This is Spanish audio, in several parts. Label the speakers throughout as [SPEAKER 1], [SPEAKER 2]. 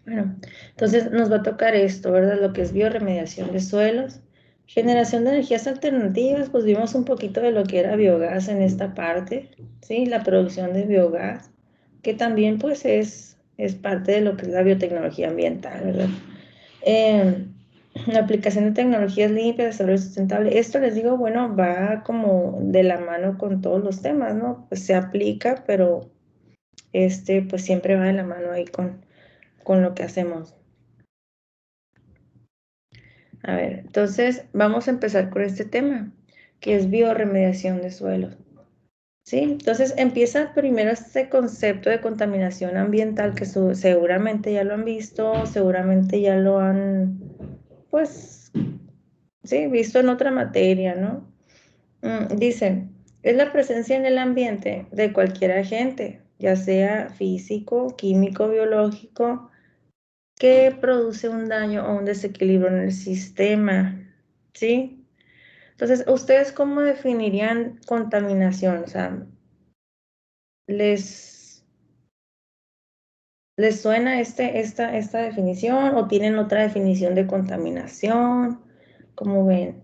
[SPEAKER 1] Bueno, entonces nos va a tocar esto, ¿verdad? Lo que es bioremediación de suelos. Generación de energías alternativas, pues vimos un poquito de lo que era biogás en esta parte, ¿sí? La producción de biogás, que también pues es parte de lo que es la biotecnología ambiental, ¿verdad? La aplicación de tecnologías limpias, desarrollo sustentable, esto les digo, bueno, va como de la mano con todos los temas, ¿no? Pues se aplica, pero pues siempre va de la mano ahí con lo que hacemos. A ver, entonces vamos a empezar con este tema, que es bioremediación de suelos. ¿Sí? Entonces empieza primero este concepto de contaminación ambiental que seguramente ya lo han visto, seguramente ya lo han, pues, sí, visto en otra materia, ¿no? Dice, es la presencia en el ambiente de cualquier agente, ya sea físico, químico, biológico, que produce un daño o un desequilibrio en el sistema, ¿sí? Entonces, ¿ustedes cómo definirían contaminación? O sea, ¿les suena esta definición o tienen otra definición de contaminación? ¿Cómo ven?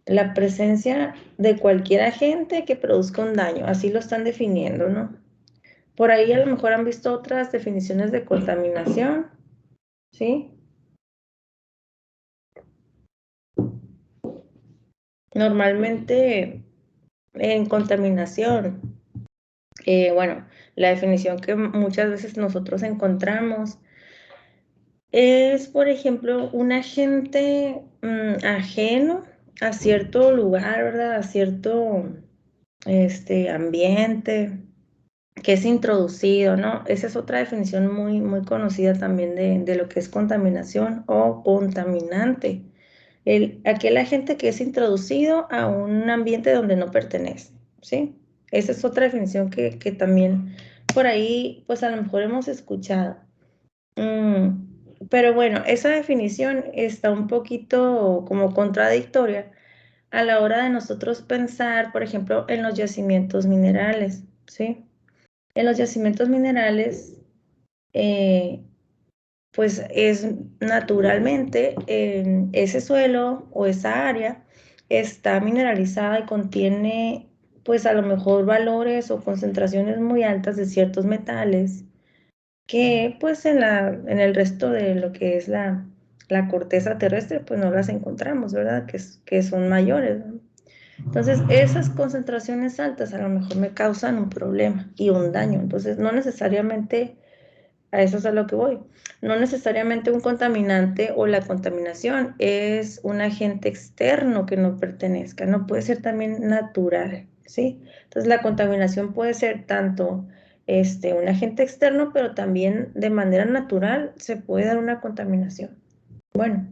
[SPEAKER 1] La presencia de cualquier agente que produzca un daño, así lo están definiendo, ¿no? Por ahí a lo mejor han visto otras definiciones de contaminación, ¿sí? Normalmente en contaminación, bueno, la definición que muchas veces nosotros encontramos es, por ejemplo, un agente ajeno a cierto lugar, ¿verdad? A cierto ambiente que es introducido, ¿no? Esa es otra definición muy, muy conocida también de lo que es contaminación o contaminante. Aquel agente que es introducido a un ambiente donde no pertenece, ¿sí? Esa es otra definición que también por ahí, pues a lo mejor hemos escuchado. Pero bueno, esa definición está un poquito como contradictoria a la hora de nosotros pensar, por ejemplo, en los yacimientos minerales, ¿sí? En los yacimientos minerales, pues es naturalmente ese suelo o esa área está mineralizada y contiene, pues a lo mejor valores o concentraciones muy altas de ciertos metales que pues en el resto de lo que es la corteza terrestre, pues no las encontramos, ¿verdad? Que son mayores, ¿no? Entonces, esas concentraciones altas a lo mejor me causan un problema y un daño. Entonces, no necesariamente, a eso es a lo que voy, no necesariamente un contaminante o la contaminación es un agente externo que no pertenezca, no puede ser también natural, ¿sí? Entonces, la contaminación puede ser tanto un agente externo, pero también de manera natural se puede dar una contaminación. Bueno,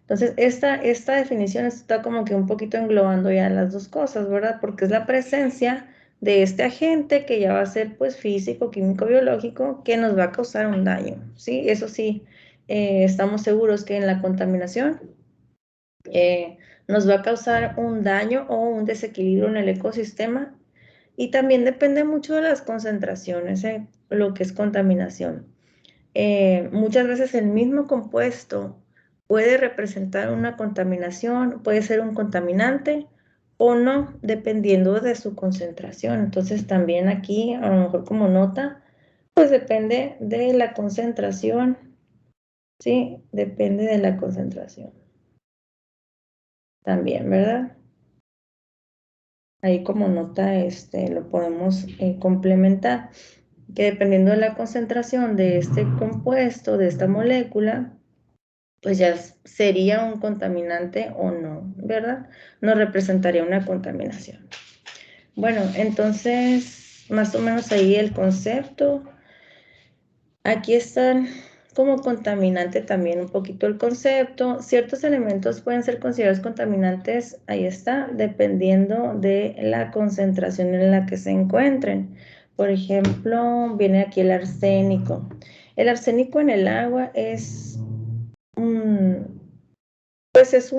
[SPEAKER 1] entonces esta definición está como que un poquito englobando ya las dos cosas, ¿verdad? Porque es la presencia de este agente que ya va a ser pues físico, químico, biológico, que nos va a causar un daño, ¿sí? Eso sí, estamos seguros que en la contaminación eh, nos va a causar un daño o un desequilibrio en el ecosistema y también depende mucho de las concentraciones, lo que es contaminación. Muchas veces el mismo compuesto puede representar una contaminación, puede ser un contaminante o no, dependiendo de su concentración. Entonces también aquí, a lo mejor como nota, pues depende de la concentración, ¿sí? Depende de la concentración también, ¿verdad? Ahí como nota lo podemos complementar, que dependiendo de la concentración de este compuesto, de esta molécula, pues ya sería un contaminante o no, ¿verdad? No representaría una contaminación. Bueno, entonces, más o menos ahí el concepto. Aquí están como contaminante también un poquito el concepto. Ciertos elementos pueden ser considerados contaminantes, ahí está, dependiendo de la concentración en la que se encuentren. Por ejemplo, viene aquí el arsénico. El arsénico en el agua es pues es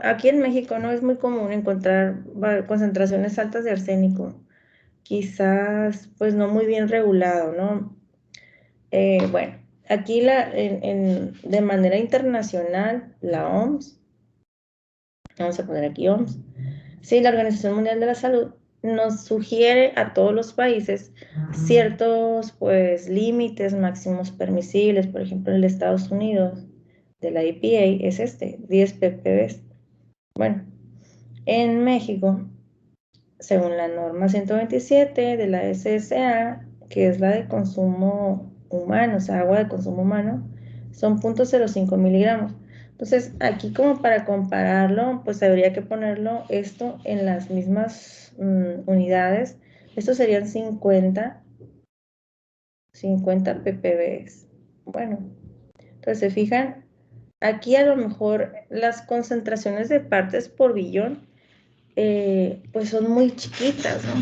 [SPEAKER 1] aquí en México no es muy común encontrar concentraciones altas de arsénico, quizás pues no muy bien regulado, ¿no? Bueno, aquí de manera internacional, la OMS, vamos a poner aquí OMS, sí, la Organización Mundial de la Salud nos sugiere a todos los países ciertos, pues, límites máximos permisibles. Por ejemplo, el de Estados Unidos, de la EPA, es 10 ppb. Bueno, en México, según la norma 127 de la SSA, que es la de consumo humano, o sea, agua de consumo humano, son 0.05 miligramos. Entonces, aquí como para compararlo, pues habría que ponerlo esto en las mismas unidades. Estos serían 50 ppb. Bueno, entonces se fijan, aquí a lo mejor las concentraciones de partes por billón, pues son muy chiquitas, ¿no?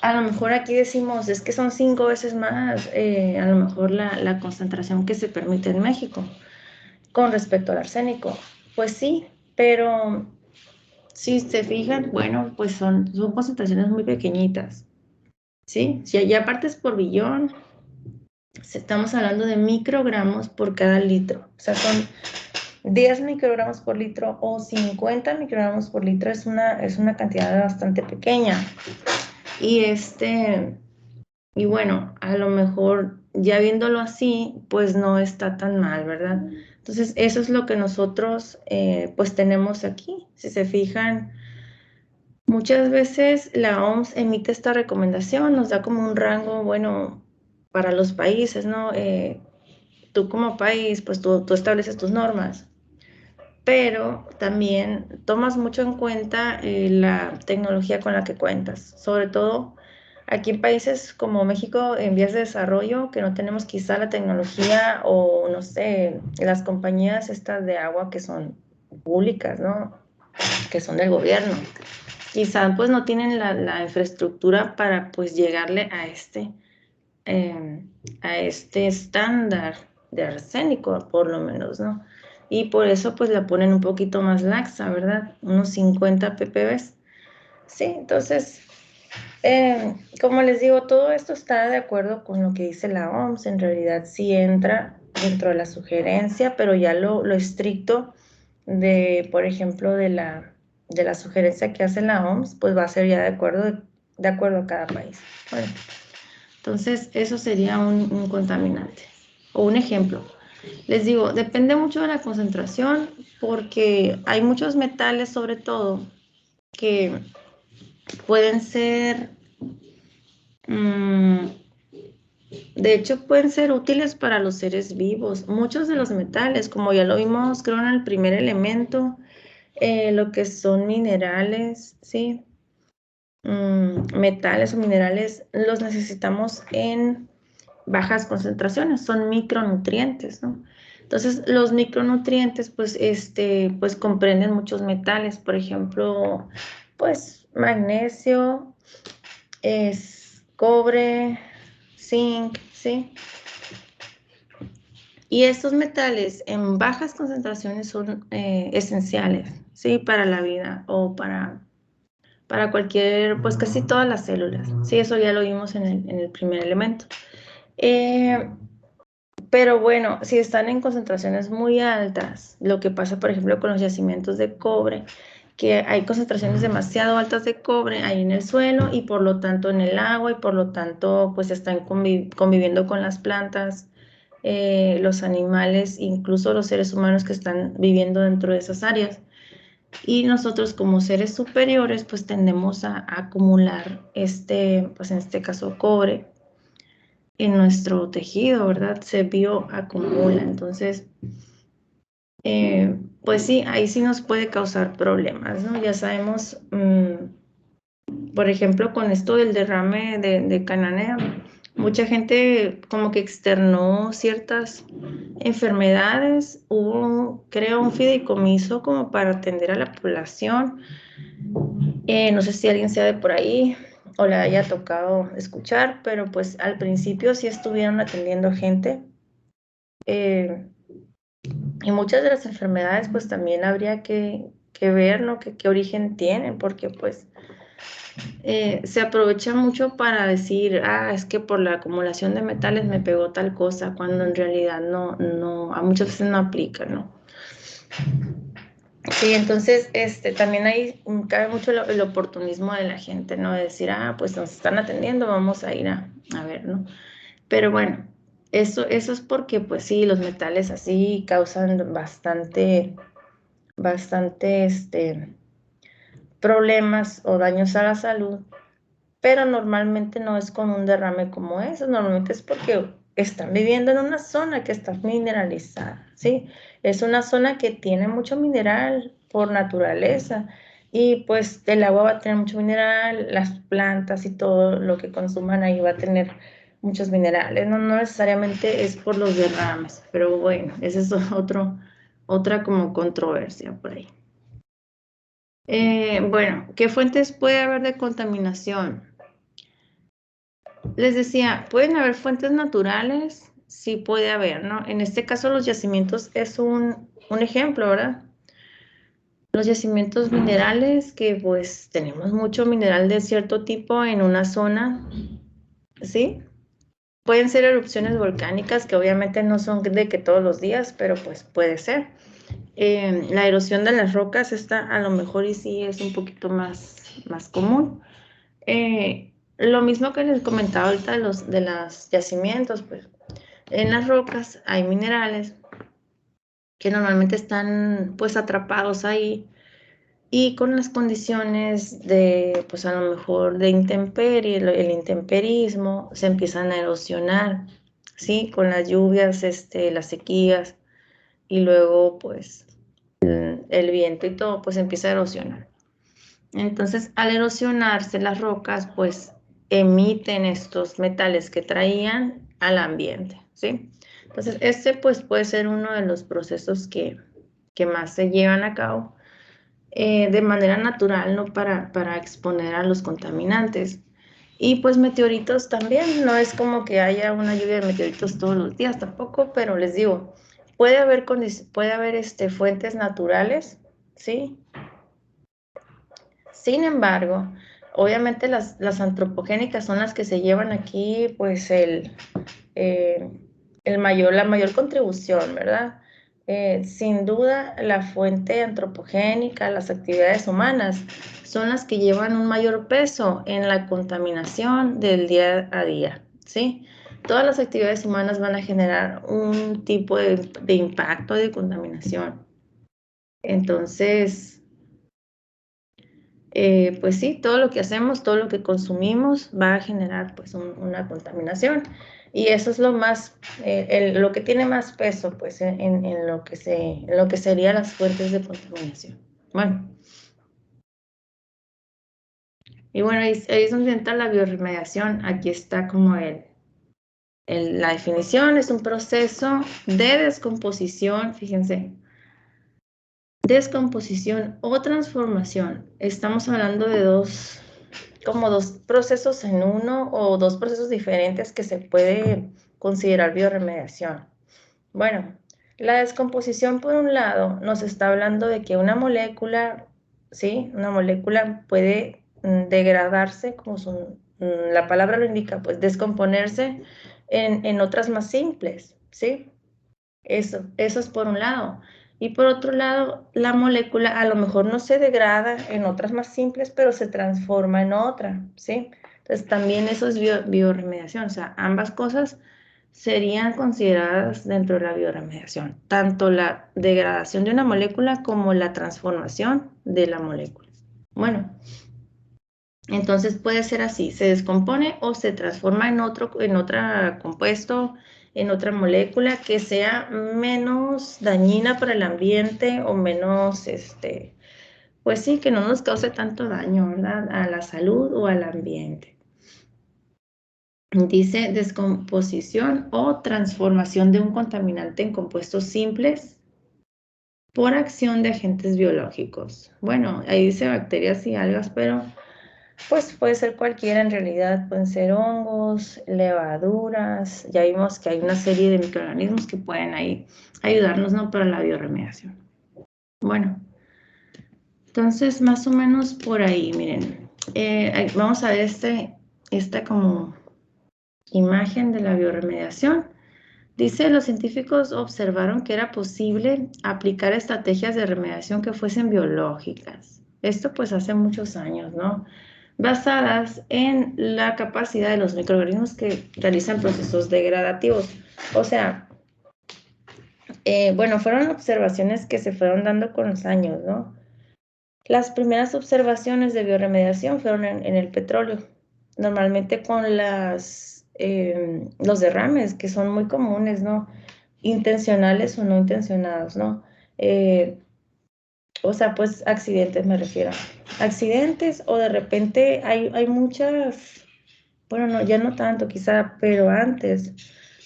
[SPEAKER 1] A lo mejor aquí decimos, es que son 5 veces más, a lo mejor la concentración que se permite en México con respecto al arsénico. Pues sí, pero si se fijan, bueno, pues son concentraciones muy pequeñitas, ¿sí? Si allá partes por billón, estamos hablando de microgramos por cada litro. O sea, son 10 microgramos por litro o 50 microgramos por litro, es una cantidad bastante pequeña. Y bueno, a lo mejor ya viéndolo así, pues no está tan mal, ¿verdad? Entonces, eso es lo que nosotros pues tenemos aquí. Si se fijan, muchas veces la OMS emite esta recomendación, nos da como un rango, bueno, para los países, ¿no? Tú como país, pues tú estableces tus normas, pero también tomas mucho en cuenta la tecnología con la que cuentas, sobre todo aquí en países como México en vías de desarrollo, que no tenemos quizá la tecnología o no sé, las compañías estas de agua que son públicas, ¿no? Que son del gobierno. Quizá pues no tienen la infraestructura para pues llegarle a este estándar de arsénico, por lo menos, ¿no? Y por eso pues la ponen un poquito más laxa, ¿verdad? Unos 50 ppb. Sí, entonces, como les digo, todo esto está de acuerdo con lo que dice la OMS. En realidad sí entra dentro de la sugerencia, pero ya lo estricto de, por ejemplo, de la sugerencia que hace la OMS, pues va a ser ya de acuerdo a cada país. Bueno, entonces, eso sería un contaminante o un ejemplo. Les digo, depende mucho de la concentración porque hay muchos metales, sobre todo, que pueden ser, de hecho, pueden ser útiles para los seres vivos. Muchos de los metales, como ya lo vimos, creo en el primer elemento, lo que son minerales, ¿sí? Metales o minerales, los necesitamos en bajas concentraciones, son micronutrientes, ¿no? Entonces, los micronutrientes, pues comprenden muchos metales, por ejemplo, pues magnesio, cobre, zinc, ¿sí? Y estos metales en bajas concentraciones son esenciales, ¿sí? Para la vida o para cualquier, pues casi todas las células, ¿sí? Eso ya lo vimos en el primer elemento. Pero bueno, si están en concentraciones muy altas, lo que pasa, por ejemplo, con los yacimientos de cobre, que hay concentraciones demasiado altas de cobre ahí en el suelo y por lo tanto en el agua y por lo tanto pues están conviviendo con las plantas, los animales, incluso los seres humanos que están viviendo dentro de esas áreas. Y nosotros como seres superiores pues tendemos a acumular pues en este caso cobre en nuestro tejido, ¿verdad? Se bioacumula. Entonces, pues sí, ahí sí nos puede causar problemas, ¿no? Ya sabemos, por ejemplo, con esto del derrame de Cananea, mucha gente como que externó ciertas enfermedades, hubo, creo, un fideicomiso como para atender a la población. No sé si alguien sea de por ahí o le haya tocado escuchar, pero pues al principio sí estuvieron atendiendo gente. Y muchas de las enfermedades pues también habría que ver, ¿no? Qué origen tienen, porque pues se aprovecha mucho para decir, es que por la acumulación de metales me pegó tal cosa, cuando en realidad no, a muchas veces no aplica, ¿no? Sí, entonces también ahí cabe mucho el oportunismo de la gente, ¿no? De decir, pues nos están atendiendo, vamos a ir a ver, ¿no? Pero bueno, eso es porque, pues sí, los metales así causan bastante, problemas o daños a la salud, pero normalmente no es con un derrame como eso, normalmente es porque están viviendo en una zona que está mineralizada, ¿sí? Es una zona que tiene mucho mineral por naturaleza y pues el agua va a tener mucho mineral, las plantas y todo lo que consuman ahí va a tener muchos minerales, no necesariamente es por los derrames, pero bueno, ese es otra como controversia por ahí. Bueno, ¿qué fuentes puede haber de contaminación? Les decía, pueden haber fuentes naturales, sí puede haber, ¿no? En este caso los yacimientos es un ejemplo, ¿verdad? Los yacimientos minerales, que pues tenemos mucho mineral de cierto tipo en una zona, ¿sí? Pueden ser erupciones volcánicas, que obviamente no son de que todos los días, pero pues puede ser. La erosión de las rocas está a lo mejor y sí es un poquito más común. Lo mismo que les comentaba ahorita de los yacimientos, pues en las rocas hay minerales que normalmente están pues atrapados ahí y con las condiciones de pues a lo mejor de intemperie, el intemperismo, se empiezan a erosionar, ¿sí? Con las lluvias, las sequías y luego pues el viento y todo pues empieza a erosionar. Entonces, al erosionarse las rocas, pues emiten estos metales que traían al ambiente, ¿sí? Entonces, pues puede ser uno de los procesos que más se llevan a cabo de manera natural, ¿no? Para exponer a los contaminantes. Y pues meteoritos también, no es como que haya una lluvia de meteoritos todos los días tampoco, pero les digo, puede haber fuentes naturales, ¿sí? Sin embargo, obviamente las antropogénicas son las que se llevan aquí, pues, eh, la mayor contribución, ¿verdad? Sin duda, la fuente antropogénica, las actividades humanas, son las que llevan un mayor peso en la contaminación del día a día, ¿sí? Todas las actividades humanas van a generar un tipo de impacto de contaminación. Entonces, pues sí, todo lo que hacemos, todo lo que consumimos va a generar pues una contaminación y eso es lo que tiene más peso pues en lo que serían las fuentes de contaminación. Bueno, y bueno, ahí es donde entra la bioremediación. Aquí está como la definición, es un proceso de descomposición, fíjense, descomposición o transformación. Estamos hablando de como dos procesos en uno o dos procesos diferentes que se puede considerar bioremediación. Bueno, la descomposición por un lado nos está hablando de que una molécula, ¿sí? Una molécula puede degradarse, como la palabra lo indica, pues descomponerse en otras más simples, ¿sí? Eso es por un lado. Y por otro lado, la molécula a lo mejor no se degrada en otras más simples, pero se transforma en otra, ¿sí? Entonces también eso es bioremediación, o sea, ambas cosas serían consideradas dentro de la bioremediación, tanto la degradación de una molécula como la transformación de la molécula. Bueno, entonces puede ser así, se descompone o se transforma en otro compuesto, en otra molécula que sea menos dañina para el ambiente o menos, pues sí, que no nos cause tanto daño, ¿verdad? A la salud o al ambiente. Dice descomposición o transformación de un contaminante en compuestos simples por acción de agentes biológicos. Bueno, ahí dice bacterias y algas, pero pues puede ser cualquiera en realidad, pueden ser hongos, levaduras, ya vimos que hay una serie de microorganismos que pueden ahí ayudarnos, ¿no? Para la bioremediación. Bueno, entonces más o menos por ahí, miren, Vamos a ver esta como imagen de la bioremediación. Dice, los científicos observaron que era posible aplicar estrategias de remediación que fuesen biológicas. Esto pues hace muchos años, ¿no? Basadas en la capacidad de los microorganismos que realizan procesos degradativos. O sea, bueno, fueron observaciones que se fueron dando con los años, ¿no? Las primeras observaciones de bioremediación fueron en el petróleo, normalmente con los derrames, que son muy comunes, ¿no? Intencionales o no intencionados, ¿no? O sea, pues accidentes me refiero. Accidentes o de repente hay muchas, bueno, no, ya no tanto quizá, pero antes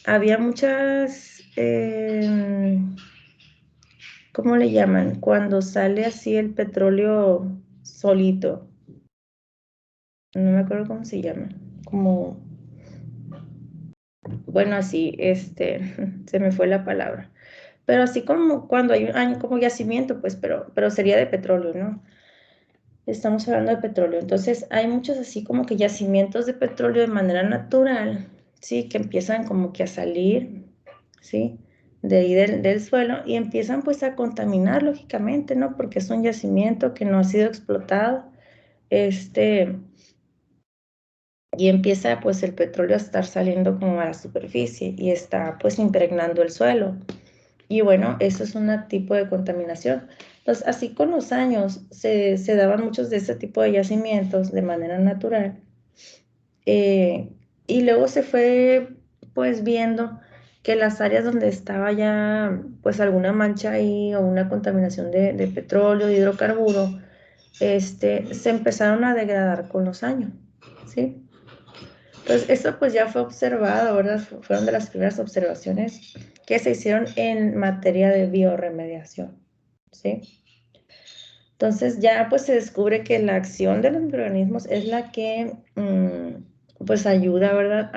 [SPEAKER 1] había muchas, ¿cómo le llaman? Cuando sale así el petróleo solito. No me acuerdo cómo se llama. Como, bueno, así, se me fue la palabra. Pero así como cuando hay como yacimiento, pues, pero sería de petróleo, ¿no? Estamos hablando de petróleo. Entonces, hay muchos así como que yacimientos de petróleo de manera natural, ¿sí? Que empiezan como que a salir, ¿sí? De ahí del suelo y empiezan pues a contaminar, lógicamente, ¿no? Porque es un yacimiento que no ha sido explotado, y empieza pues el petróleo a estar saliendo como a la superficie y está pues impregnando el suelo. Y bueno, eso es un tipo de contaminación. Entonces, así con los años se daban muchos de ese tipo de yacimientos de manera natural. Y luego se fue pues viendo que las áreas donde estaba ya pues alguna mancha ahí o una contaminación de petróleo, de hidrocarburo, se empezaron a degradar con los años, ¿sí? Entonces, esto pues ya fue observado, ¿verdad? Fueron de las primeras observaciones que se hicieron en materia de bioremediación, ¿sí? Entonces ya pues se descubre que la acción de los microorganismos es la que pues ayuda, ¿verdad?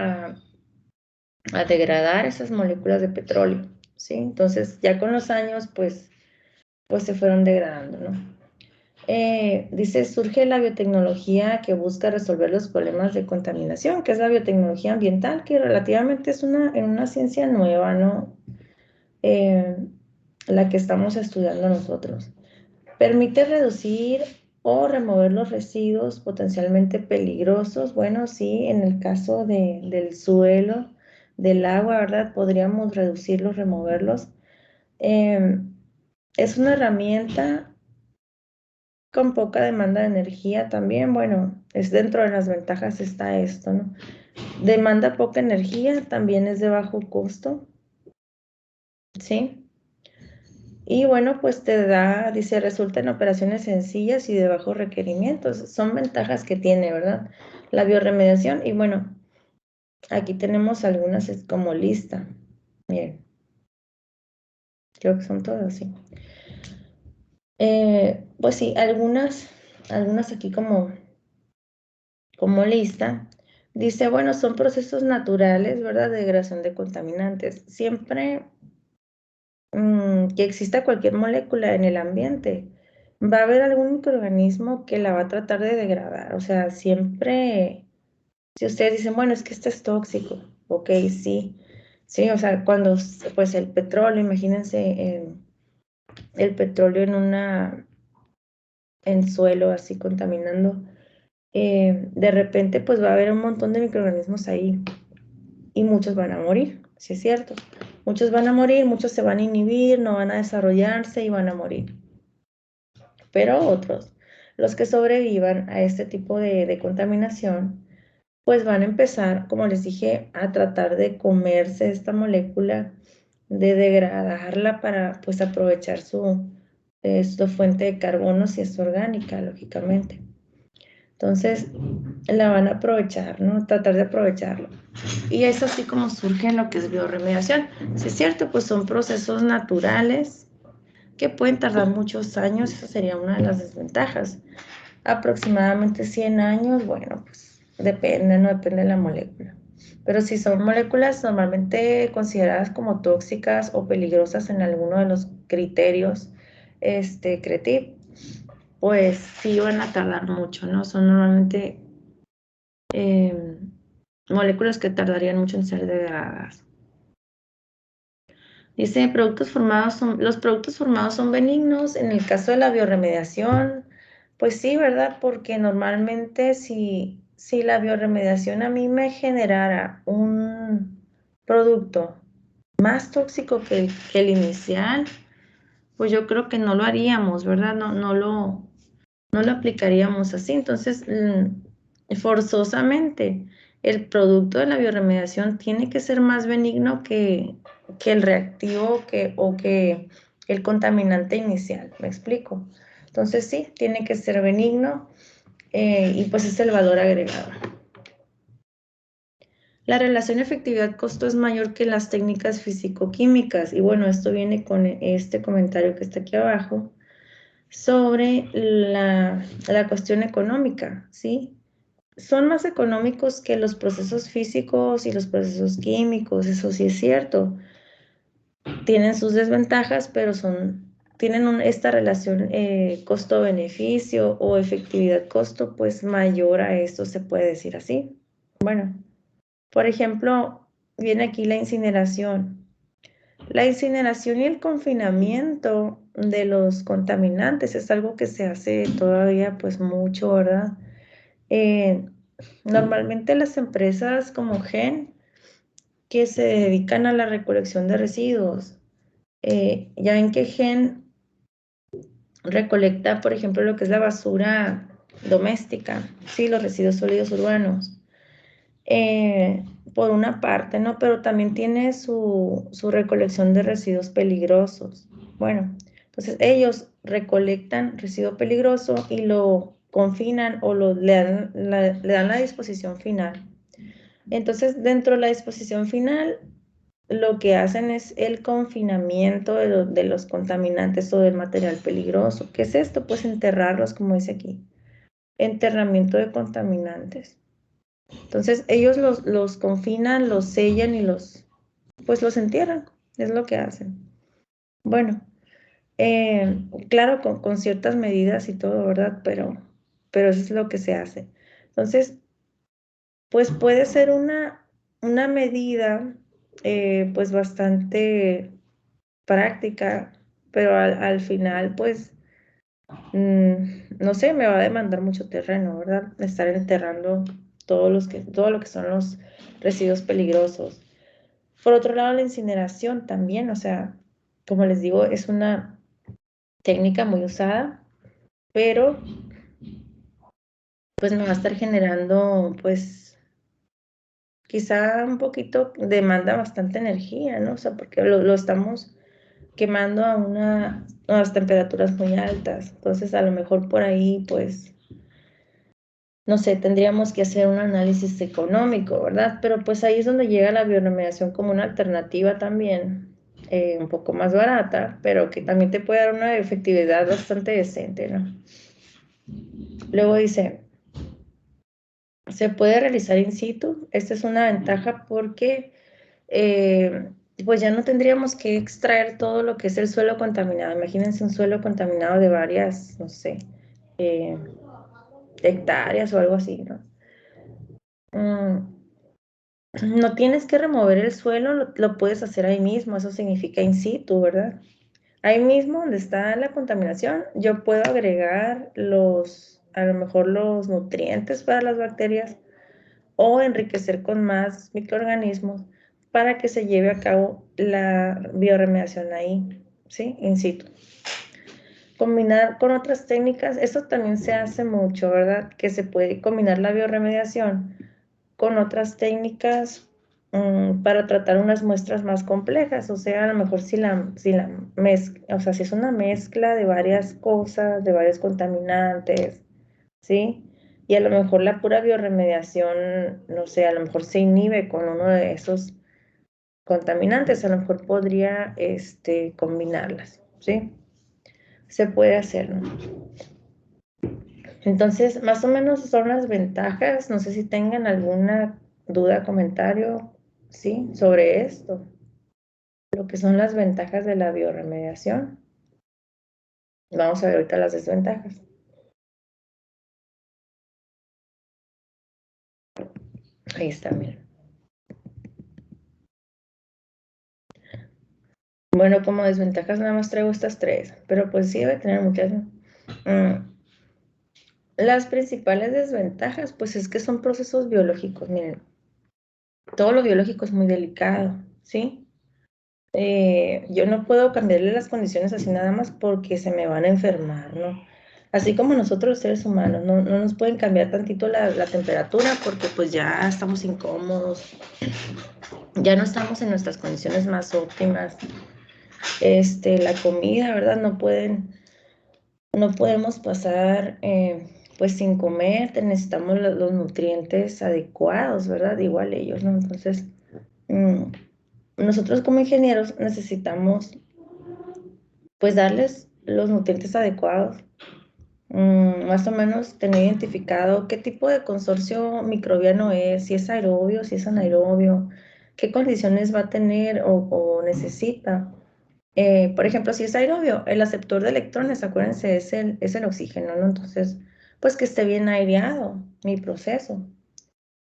[SPEAKER 1] A degradar esas moléculas de petróleo, ¿sí? Entonces ya con los años pues se fueron degradando, ¿no? Dice, surge la biotecnología que busca resolver los problemas de contaminación, que es la biotecnología ambiental, que relativamente es una ciencia nueva, ¿no? La que estamos estudiando nosotros. Permite reducir o remover los residuos potencialmente peligrosos. Bueno, sí, en el caso del suelo, del agua, ¿verdad? Podríamos reducirlos, removerlos. Es una herramienta con poca demanda de energía también, bueno, es dentro de las ventajas está esto, ¿no? Demanda poca energía, también es de bajo costo, ¿sí? Y bueno, pues te da, dice, resulta en operaciones sencillas y de bajos requerimientos. Son ventajas que tiene, ¿verdad? La bioremediación. Y bueno, aquí tenemos algunas como lista. Miren, creo que son todas, sí. Pues sí, algunas aquí como lista. Dice, bueno, son procesos naturales, ¿verdad? De degradación de contaminantes. Siempre que exista cualquier molécula en el ambiente, va a haber algún microorganismo que la va a tratar de degradar. O sea, siempre, si ustedes dicen, bueno, es que este es tóxico, ok, sí. Sí, o sea, cuando, pues el petróleo, imagínense el petróleo en suelo así contaminando, de repente pues va a haber un montón de microorganismos ahí y muchos van a morir, sí es cierto. Muchos van a morir, muchos se van a inhibir, no van a desarrollarse y van a morir. Pero otros, los que sobrevivan a este tipo de contaminación, pues van a empezar, como les dije, a tratar de comerse esta molécula, de degradarla para pues aprovechar su fuente de carbono si es orgánica, lógicamente. Entonces, la van a aprovechar, ¿no? Tratar de aprovecharlo. Y es así como surge lo que es bioremediación. Si es cierto, pues son procesos naturales que pueden tardar muchos años, esa sería una de las desventajas. Aproximadamente 100 años, bueno, pues depende, no depende de la molécula. Pero si son moléculas normalmente consideradas como tóxicas o peligrosas en alguno de los criterios, CRETIV, pues sí van a tardar mucho, ¿no? Son normalmente moléculas que tardarían mucho en ser degradadas. Dice, los productos formados son benignos. En el caso de la bioremediación, pues sí, ¿verdad? Porque normalmente si la bioremediación a mí me generara un producto más tóxico que el inicial, pues yo creo que no lo haríamos, ¿verdad? No lo aplicaríamos así. Entonces, forzosamente, el producto de la bioremediación tiene que ser más benigno que el reactivo o que el contaminante inicial. ¿Me explico? Entonces, sí, tiene que ser benigno y pues es el valor agregado. La relación efectividad-costo es mayor que las técnicas físico-químicas. Y bueno, esto viene con este comentario que está aquí abajo sobre la cuestión económica, ¿sí? Son más económicos que los procesos físicos y los procesos químicos, eso sí es cierto. Tienen sus desventajas, pero tienen esta relación costo-beneficio o efectividad-costo, pues mayor a esto, se puede decir así. Bueno, por ejemplo, viene aquí la incineración. La incineración y el confinamiento de los contaminantes es algo que se hace todavía pues mucho, ¿verdad? Normalmente las empresas como GEN, que se dedican a la recolección de residuos, ya ven que GEN recolecta, por ejemplo, lo que es la basura doméstica, sí, los residuos sólidos urbanos, por una parte, ¿no? Pero también tiene su recolección de residuos peligrosos. Bueno, entonces ellos recolectan residuo peligroso y lo confinan o le dan la disposición final. Entonces, dentro de la disposición final, lo que hacen es el confinamiento de los contaminantes o del material peligroso. ¿Qué es esto? Pues enterrarlos, como dice aquí. Enterramiento de contaminantes. Entonces, ellos los confinan, los sellan y pues los entierran. Es lo que hacen. Bueno, claro, con ciertas medidas y todo, ¿verdad? Pero eso es lo que se hace. Entonces, pues puede ser una medida pues bastante práctica, pero al final pues no sé, me va a demandar mucho terreno, ¿verdad? Estar enterrando todo lo que son los residuos peligrosos. Por otro lado, la incineración también, o sea, como les digo, es una técnica muy usada, pero pues me va a estar generando pues quizá un poquito, demanda bastante energía, ¿no? O sea, porque lo estamos quemando a unas temperaturas muy altas. Entonces, a lo mejor por ahí, pues, no sé, tendríamos que hacer un análisis económico, ¿verdad? Pero pues ahí es donde llega la bioremediación como una alternativa también, un poco más barata, pero que también te puede dar una efectividad bastante decente, ¿no? Luego dice, se puede realizar in situ. Esta es una ventaja porque pues ya no tendríamos que extraer todo lo que es el suelo contaminado. Imagínense un suelo contaminado de varias, no sé, eh, hectáreas o algo así, ¿no? No tienes que remover el suelo, lo puedes hacer ahí mismo, eso significa in situ, ¿verdad? Ahí mismo donde está la contaminación, yo puedo agregar a lo mejor los nutrientes para las bacterias o enriquecer con más microorganismos para que se lleve a cabo la bioremediación ahí, ¿sí? In situ. Combinar con otras técnicas, esto también se hace mucho, ¿verdad? Que se puede combinar la bioremediación con otras técnicas para tratar unas muestras más complejas, o sea, a lo mejor o sea, si es una mezcla de varias cosas, de varios contaminantes, ¿sí? Y a lo mejor la pura bioremediación, no sé, a lo mejor se inhibe con uno de esos contaminantes, a lo mejor podría combinarlas, ¿sí? Se puede hacer, ¿no? Entonces, más o menos son las ventajas. No sé si tengan alguna duda, comentario, ¿sí? Sobre esto, lo que son las ventajas de la bioremediación. Vamos a ver ahorita las desventajas. Ahí está, miren. Bueno, como desventajas nada más traigo estas 3, pero pues sí debe tener muchas, ¿no? Las principales desventajas, pues es que son procesos biológicos, miren. Todo lo biológico es muy delicado, ¿sí? Yo no puedo cambiarle las condiciones así nada más porque se me van a enfermar, ¿no? Así como nosotros los seres humanos, no nos pueden cambiar tantito la temperatura porque pues ya estamos incómodos, ya no estamos en nuestras condiciones más óptimas. La comida, ¿verdad? No podemos pasar pues sin comer, necesitamos los nutrientes adecuados, ¿verdad? Igual ellos, ¿no? Entonces, nosotros como ingenieros necesitamos pues darles los nutrientes adecuados, más o menos tener identificado qué tipo de consorcio microbiano es, si es aerobio, si es anaerobio, qué condiciones va a tener o necesita. Por ejemplo, si es aerobio, el aceptor de electrones, acuérdense, es el oxígeno, ¿no? Entonces, pues que esté bien aireado mi proceso.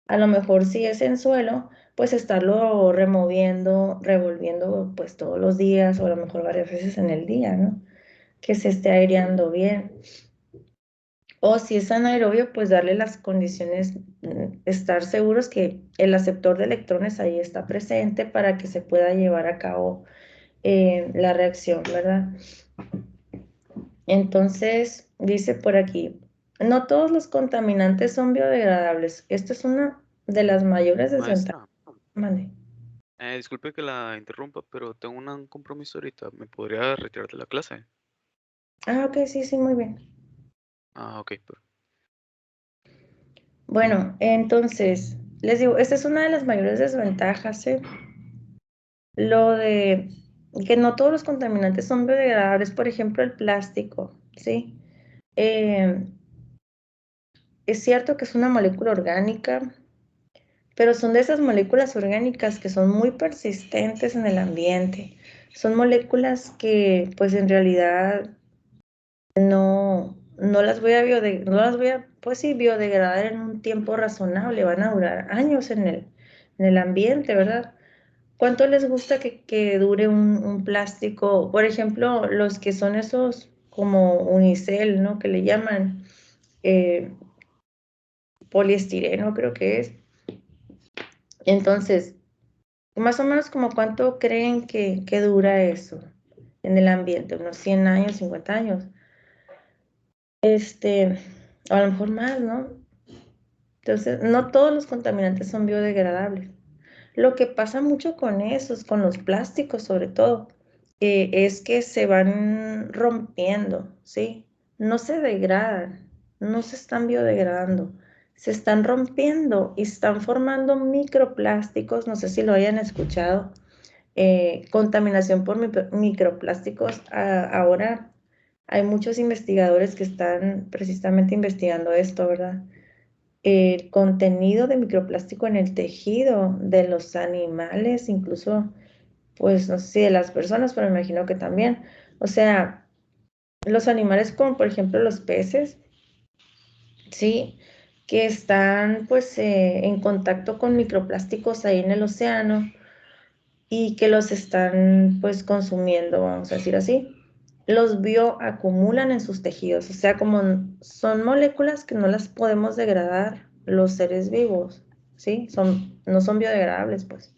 [SPEAKER 1] A lo mejor si es en suelo, pues estarlo removiendo, revolviendo pues todos los días o a lo mejor varias veces en el día, ¿no? Que se esté aireando bien. O si es anaerobio, pues darle las condiciones, estar seguros que el aceptor de electrones ahí está presente para que se pueda llevar a cabo la reacción, ¿verdad? Entonces, dice por aquí, no todos los contaminantes son biodegradables. Esta es una de las mayores desventajas.
[SPEAKER 2] Maestra,
[SPEAKER 1] Mande.
[SPEAKER 2] disculpe que la interrumpa, pero tengo un compromiso ahorita. ¿Me podría retirar de la clase?
[SPEAKER 1] Ah, ok, sí, sí, muy bien.
[SPEAKER 2] Ah, ok.
[SPEAKER 1] Bueno, entonces, les digo, esta es una de las mayores desventajas, ¿eh? Lo de que no todos los contaminantes son biodegradables, por ejemplo, el plástico, ¿sí? Eh, es cierto que es una molécula orgánica, pero son de esas moléculas orgánicas que son muy persistentes en el ambiente. Son moléculas que, pues en realidad, no las voy a pues sí, biodegradar en un tiempo razonable. Van a durar años en el ambiente, ¿verdad? ¿Cuánto les gusta que dure un plástico? Por ejemplo, los que son esos como unicel, ¿no? Que le llaman eh, poliestireno, creo que es. Entonces, más o menos como cuánto creen que dura eso en el ambiente, unos 100 años, 50 años. A lo mejor más, ¿no? Entonces, no todos los contaminantes son biodegradables. Lo que pasa mucho con esos, con los plásticos sobre todo, es que se van rompiendo, ¿sí? No se degradan, no se están biodegradando, se están rompiendo y están formando microplásticos, no sé si lo hayan escuchado, contaminación por microplásticos. Ahora hay muchos investigadores que están precisamente investigando esto, ¿verdad? El contenido de microplástico en el tejido de los animales, incluso, pues no sé si de las personas, pero me imagino que también. O sea, los animales como por ejemplo los peces, ¿sí? Que están pues en contacto con microplásticos ahí en el océano y que los están pues consumiendo, vamos a decir así. Los bioacumulan en sus tejidos, o sea, como son moléculas que no las podemos degradar los seres vivos, ¿sí? No son biodegradables, pues.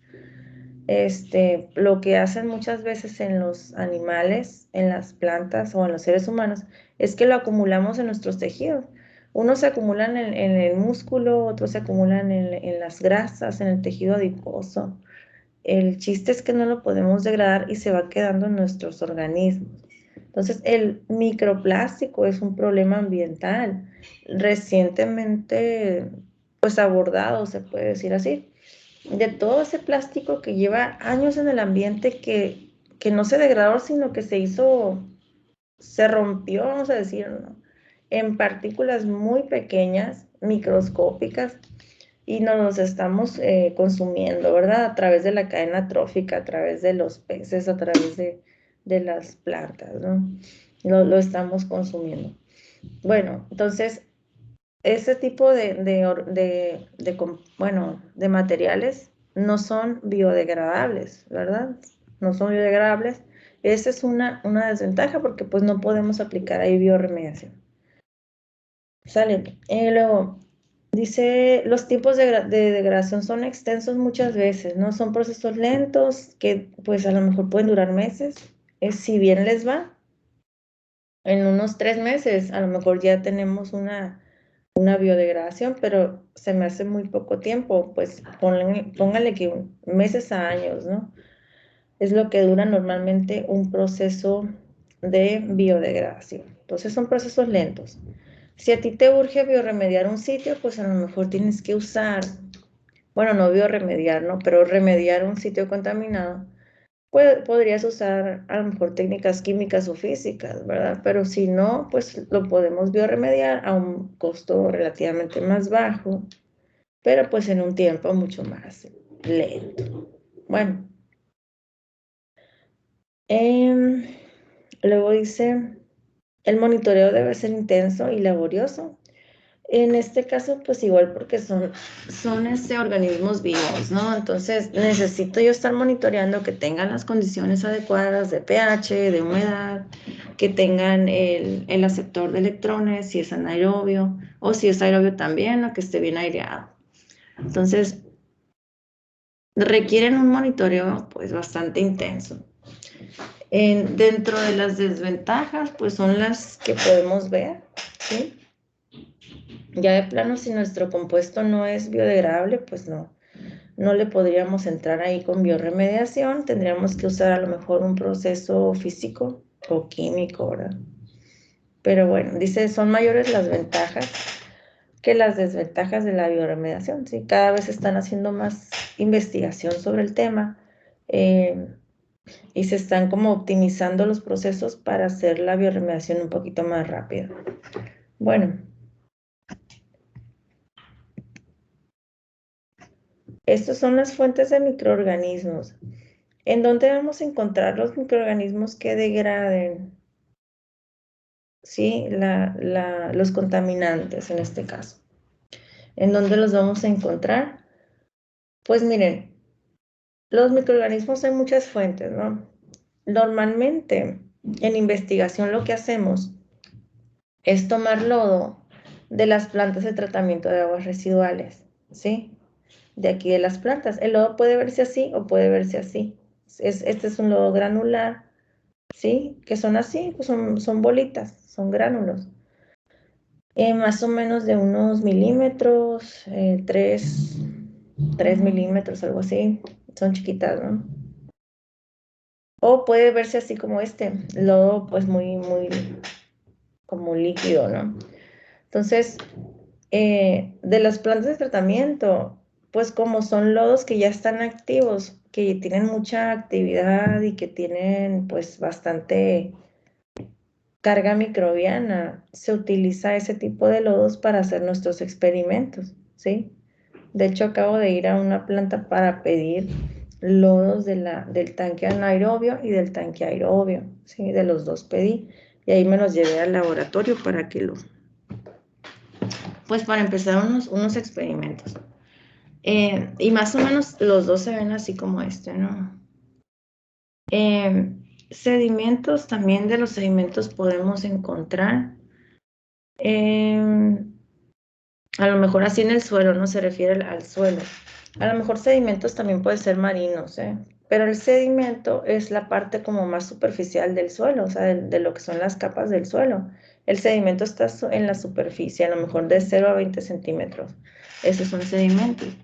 [SPEAKER 1] Lo que hacen muchas veces en los animales, en las plantas o en los seres humanos, es que lo acumulamos en nuestros tejidos. Unos se acumulan en el músculo, otros se acumulan en las grasas, en el tejido adiposo. El chiste es que no lo podemos degradar y se va quedando en nuestros organismos. Entonces, el microplástico es un problema ambiental recientemente, pues abordado, se puede decir así. De todo ese plástico que lleva años en el ambiente que no se degradó, sino que se rompió, vamos a decir, ¿no? En partículas muy pequeñas, microscópicas, y nos los estamos consumiendo, ¿verdad? A través de la cadena trófica, a través de los peces, a través de las plantas, ¿no? Lo estamos consumiendo. Bueno, entonces, ese tipo de materiales no son biodegradables, ¿verdad? No son biodegradables. Esa es una desventaja porque pues no podemos aplicar ahí bioremediación. Sale. Luego, dice, los tiempos de degradación son extensos muchas veces, ¿no? Son procesos lentos que pues a lo mejor pueden durar meses. Si bien les va, en unos 3 meses a lo mejor ya tenemos una biodegradación, pero se me hace muy poco tiempo, pues póngale que meses a años, ¿no? Es lo que dura normalmente un proceso de biodegradación. Entonces son procesos lentos. Si a ti te urge bioremediar un sitio, pues a lo mejor tienes que usar, bueno, no bioremediar, ¿no? Pero remediar un sitio contaminado. Podrías usar a lo mejor técnicas químicas o físicas, ¿verdad? Pero si no, pues lo podemos bioremediar a un costo relativamente más bajo, pero pues en un tiempo mucho más lento. Bueno, luego dice, el monitoreo debe ser intenso y laborioso. En este caso, pues igual porque son organismos vivos, ¿no? Entonces necesito yo estar monitoreando que tengan las condiciones adecuadas de pH, de humedad, que tengan el aceptor de electrones, si es anaerobio, o si es aerobio también, o que esté bien aireado. Entonces, requieren un monitoreo pues bastante intenso. Dentro de las desventajas, pues son las que podemos ver, ¿sí? Ya de plano, si nuestro compuesto no es biodegradable, pues no le podríamos entrar ahí con bioremediación, tendríamos que usar a lo mejor un proceso físico o químico, ¿verdad? Pero bueno, dice, son mayores las ventajas que las desventajas de la bioremediación, ¿sí? Cada vez están haciendo más investigación sobre el tema y se están como optimizando los procesos para hacer la bioremediación un poquito más rápida. Bueno, estas son las fuentes de microorganismos. ¿En dónde vamos a encontrar los microorganismos que degraden? ¿Sí? Los contaminantes en este caso. ¿En dónde los vamos a encontrar? Pues miren, los microorganismos hay muchas fuentes, ¿no? Normalmente en investigación lo que hacemos es tomar lodo de las plantas de tratamiento de aguas residuales, ¿sí? De aquí de las plantas. El lodo puede verse así o puede verse así. Este es un lodo granular, ¿sí? Que son así, pues son bolitas, son gránulos. Más o menos de unos milímetros, 3 milímetros, algo así. Son chiquitas, ¿no? O puede verse así como lodo pues muy, muy como líquido, ¿no? Entonces, de las plantas de tratamiento, pues como son lodos que ya están activos, que tienen mucha actividad y que tienen pues bastante carga microbiana, se utiliza ese tipo de lodos para hacer nuestros experimentos, ¿sí? De hecho, acabo de ir a una planta para pedir lodos del tanque anaerobio y del tanque aerobio, ¿sí? De los dos pedí. Y ahí me los llevé al laboratorio para que pues para empezar unos experimentos. Y más o menos los dos se ven así como ¿no? Sedimentos, también de los sedimentos podemos encontrar. A lo mejor así en el suelo, no se refiere al suelo. A lo mejor sedimentos también pueden ser marinos, pero el sedimento es la parte como más superficial del suelo, o sea, de lo que son las capas del suelo. El sedimento está en la superficie, a lo mejor de 0 a 20 centímetros. Esos son sedimentos.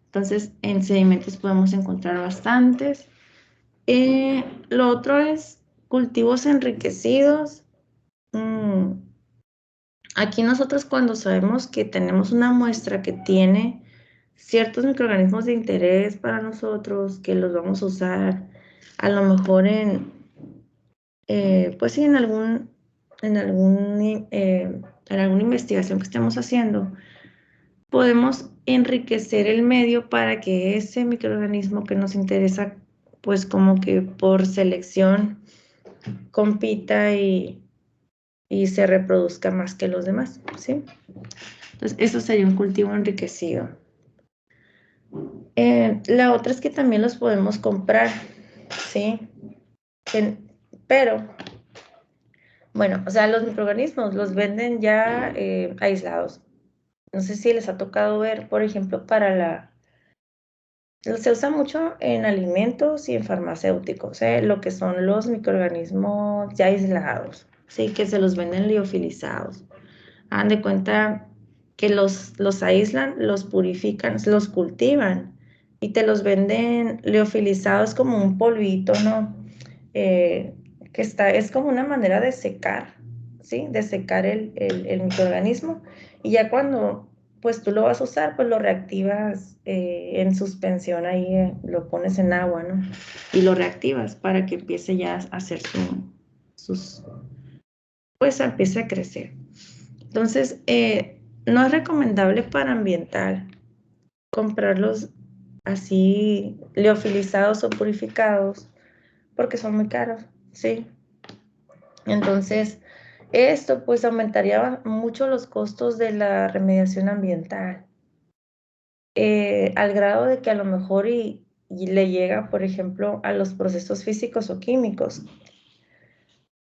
[SPEAKER 1] Entonces, en sedimentos podemos encontrar bastantes. Lo otro es cultivos enriquecidos. Aquí nosotros cuando sabemos que tenemos una muestra que tiene ciertos microorganismos de interés para nosotros, que los vamos a usar a lo mejor pues sí, en alguna investigación que estemos haciendo, podemos enriquecer el medio para que ese microorganismo que nos interesa, pues como que por selección compita y y se reproduzca más que los demás, ¿sí? Entonces, eso sería un cultivo enriquecido. La otra es que también los podemos comprar, ¿sí? Pero, bueno, o sea, los microorganismos los venden ya aislados. No sé si les ha tocado ver, por ejemplo, se usa mucho en alimentos y en farmacéuticos, lo que son los microorganismos ya aislados, ¿sí? Que se los venden liofilizados. Hagan de cuenta que los aíslan, los purifican, los cultivan y te los venden liofilizados como un polvito, ¿no? Es como una manera de secar, ¿sí? De secar el microorganismo y ya cuando pues tú lo vas a usar, pues lo reactivas en suspensión ahí, lo pones en agua, ¿no? Y lo reactivas para que empiece ya a hacer pues empiece a crecer. Entonces, no es recomendable para ambiental comprarlos así liofilizados o purificados porque son muy caros, ¿sí? Entonces, esto pues aumentaría mucho los costos de la remediación ambiental, al grado de que a lo mejor y le llega, por ejemplo, a los procesos físicos o químicos,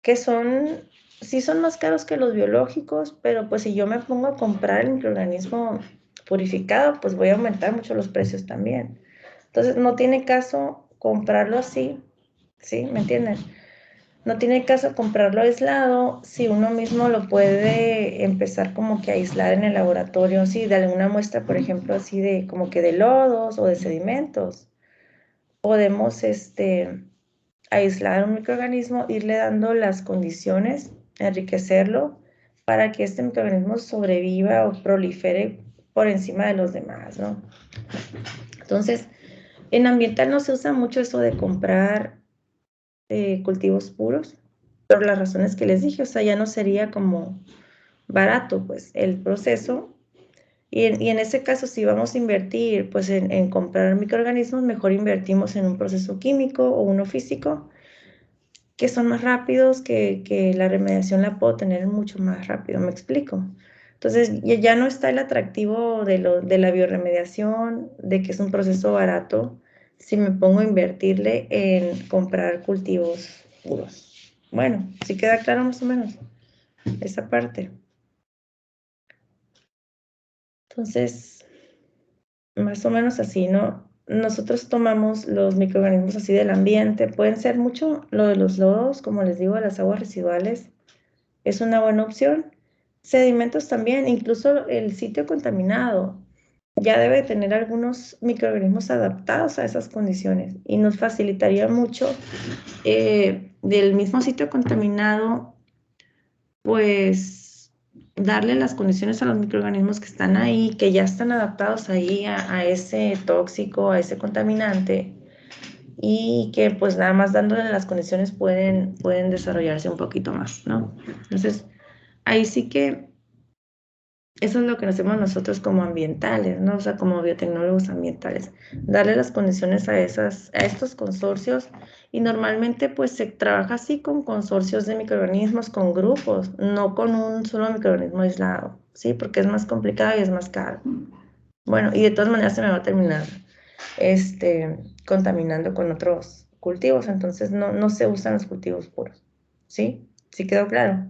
[SPEAKER 1] que sí son más caros que los biológicos, pero pues si yo me pongo a comprar el microorganismo purificado, pues voy a aumentar mucho los precios también. Entonces, no tiene caso comprarlo así, ¿sí? ¿Me entienden? No tiene caso comprarlo aislado si uno mismo lo puede empezar como que a aislar en el laboratorio, sí, de alguna muestra, por ejemplo, así de como que de lodos o de sedimentos. Podemos aislar un microorganismo, irle dando las condiciones, enriquecerlo para que este microorganismo sobreviva o prolifere por encima de los demás, ¿no? Entonces, en ambiental no se usa mucho eso de comprar cultivos puros, por las razones que les dije, o sea, ya no sería como barato, pues, el proceso. Y en ese caso, si vamos a invertir, pues, en comprar microorganismos, mejor invertimos en un proceso químico o uno físico, que son más rápidos, que la remediación la puedo tener mucho más rápido, ¿me explico? Entonces, ya no está el atractivo de la bioremediación, de que es un proceso barato, si me pongo a invertirle en comprar cultivos puros. Bueno, sí queda claro más o menos esa parte. Entonces, más o menos así, ¿no? Nosotros tomamos los microorganismos así del ambiente, pueden ser mucho lo de los lodos, como les digo, las aguas residuales, es una buena opción. Sedimentos también, incluso el sitio contaminado ya debe tener algunos microorganismos adaptados a esas condiciones y nos facilitaría mucho del mismo sitio contaminado, pues darle las condiciones a los microorganismos que están ahí, que ya están adaptados ahí a ese tóxico, a ese contaminante y que pues nada más dándole las condiciones pueden desarrollarse un poquito más, ¿no? Entonces, ahí sí que eso es lo que hacemos nosotros como ambientales, ¿no? O sea, como biotecnólogos ambientales, darle las condiciones a estos consorcios y normalmente pues se trabaja así con consorcios de microorganismos, con grupos, no con un solo microorganismo aislado, ¿sí? Porque es más complicado y es más caro. Bueno, y de todas maneras se me va a terminar contaminando con otros cultivos, entonces no se usan los cultivos puros, ¿sí? ¿Sí quedó claro?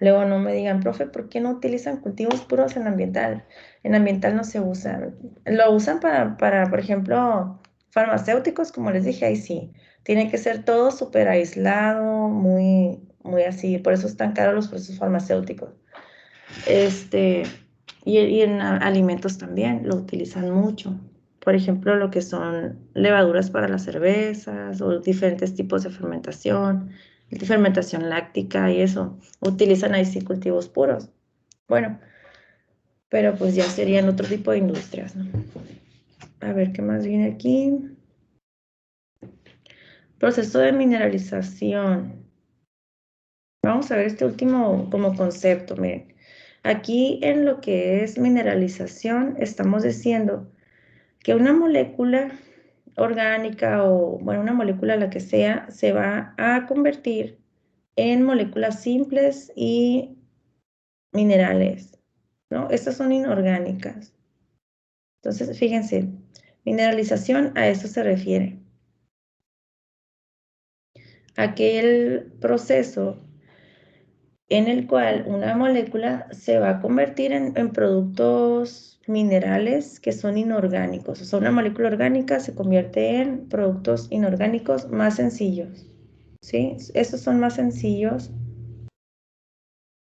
[SPEAKER 1] Luego no me digan, profe, ¿por qué no utilizan cultivos puros en ambiental? En ambiental no se usan. Lo usan para, por ejemplo, farmacéuticos, como les dije, ahí sí. Tiene que ser todo súper aislado, muy así. Por eso están caros los procesos farmacéuticos. Y en alimentos también lo utilizan mucho. Por ejemplo, lo que son levaduras para las cervezas o diferentes tipos de fermentación láctica y eso. Utilizan ahí sí cultivos puros. Bueno, pero pues ya serían otro tipo de industrias, ¿no? A ver, ¿qué más viene aquí? Proceso de mineralización. Vamos a ver este último como concepto, miren. Aquí en lo que es mineralización estamos diciendo que una molécula orgánica o, bueno, una molécula la que sea, se va a convertir en moléculas simples y minerales, ¿no? Estas son inorgánicas. Entonces, fíjense, mineralización a eso se refiere. Aquel proceso en el cual una molécula se va a convertir en productos minerales que son inorgánicos. O sea, una molécula orgánica se convierte en productos inorgánicos más sencillos, ¿sí? Estos son más sencillos.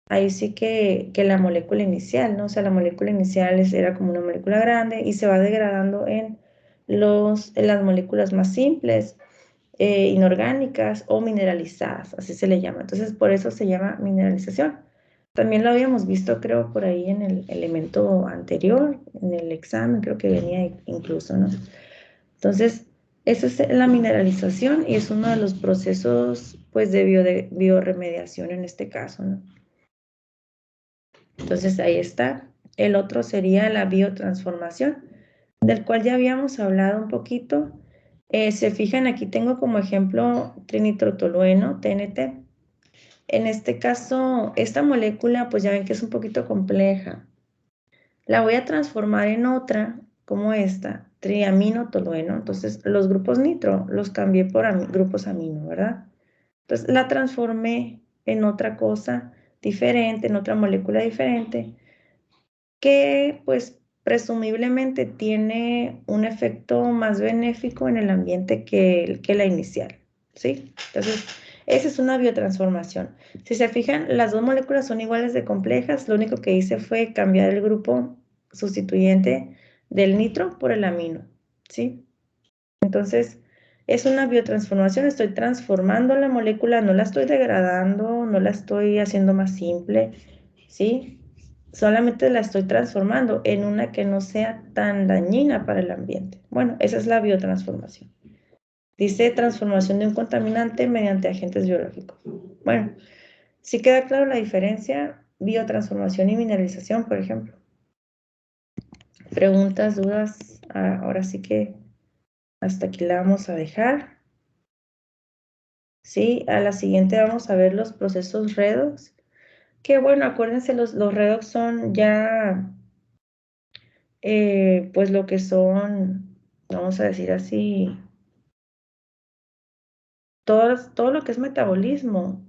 [SPEAKER 1] Ahí sí que la molécula inicial, ¿no? O sea, la molécula inicial era como una molécula grande y se va degradando en las moléculas más simples, inorgánicas o mineralizadas, así se le llama. Entonces, por eso se llama mineralización. También lo habíamos visto, creo, por ahí en el elemento anterior, en el examen, creo que venía incluso, ¿no? Entonces, eso es la mineralización y es uno de los procesos, pues, de bioremediación en este caso, ¿no? Entonces, ahí está. El otro sería la biotransformación, del cual ya habíamos hablado un poquito. Se fijan, aquí tengo como ejemplo trinitrotolueno, TNT. En este caso, esta molécula, pues ya ven que es un poquito compleja. La voy a transformar en otra, como esta, triaminotolueno. Entonces, los grupos nitro los cambié por grupos amino, ¿verdad? Entonces, la transformé en otra cosa diferente, en otra molécula diferente, que pues presumiblemente tiene un efecto más benéfico en el ambiente que la inicial, ¿sí? Entonces, esa es una biotransformación. Si se fijan, las dos moléculas son iguales de complejas, lo único que hice fue cambiar el grupo sustituyente del nitro por el amino, ¿sí? Entonces, es una biotransformación, estoy transformando la molécula, no la estoy degradando, no la estoy haciendo más simple, ¿sí? Solamente la estoy transformando en una que no sea tan dañina para el ambiente. Bueno, esa es la biotransformación. Dice transformación de un contaminante mediante agentes biológicos. Bueno, ¿sí queda claro la diferencia? Biotransformación y mineralización, por ejemplo. Preguntas, dudas, ahora sí que hasta aquí la vamos a dejar. Sí, a la siguiente vamos a ver los procesos redox. Que bueno, acuérdense, los redox son ya pues lo que son, vamos a decir así, todo lo que es metabolismo